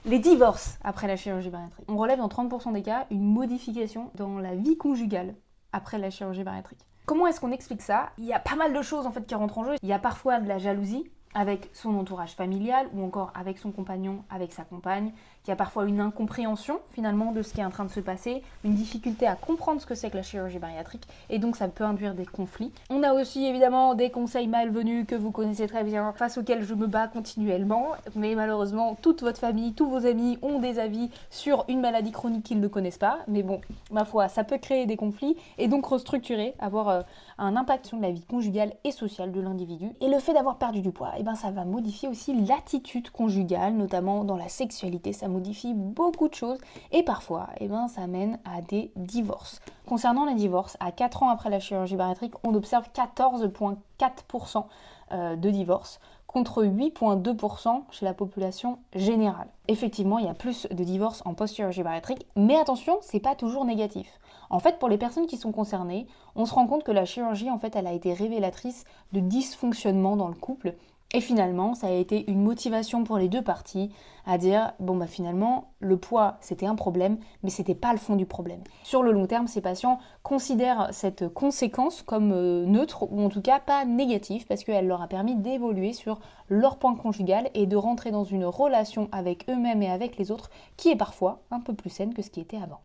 Les divorces après la chirurgie bariatrique. On relève dans 30% des cas une modification dans la vie conjugale après la chirurgie bariatrique. Comment est-ce qu'on explique ça? Il y a pas mal de choses en fait qui rentrent en jeu. Il y a parfois de la jalousie avec son entourage familial ou encore avec son compagnon, avec sa compagne. Il y a parfois une incompréhension finalement de ce qui est en train de se passer, une difficulté à comprendre ce que c'est que la chirurgie bariatrique et donc ça peut induire des conflits. On a aussi évidemment des conseils malvenus que vous connaissez très bien, face auxquels je me bats continuellement, mais malheureusement toute votre famille, tous vos amis ont des avis sur une maladie chronique qu'ils ne connaissent pas, mais bon, ma foi, ça peut créer des conflits et donc restructurer, avoir un impact sur la vie conjugale et sociale de l'individu. Et le fait d'avoir perdu du poids, ça va modifier aussi l'attitude conjugale, notamment dans la sexualité, ça modifie beaucoup de choses et parfois ça mène à des divorces. Concernant les divorces, à 4 ans après la chirurgie bariatrique, on observe 14,4% de divorces contre 8,2% chez la population générale. Effectivement, il y a plus de divorces en post-chirurgie bariatrique, mais attention, c'est pas toujours négatif. En fait, pour les personnes qui sont concernées, on se rend compte que la chirurgie, elle a été révélatrice de dysfonctionnement dans le couple. Et finalement, ça a été une motivation pour les deux parties à dire finalement, le poids c'était un problème, mais c'était pas le fond du problème. Sur le long terme, ces patients considèrent cette conséquence comme neutre ou en tout cas pas négative parce qu'elle leur a permis d'évoluer sur leur point conjugal et de rentrer dans une relation avec eux-mêmes et avec les autres qui est parfois un peu plus saine que ce qui était avant.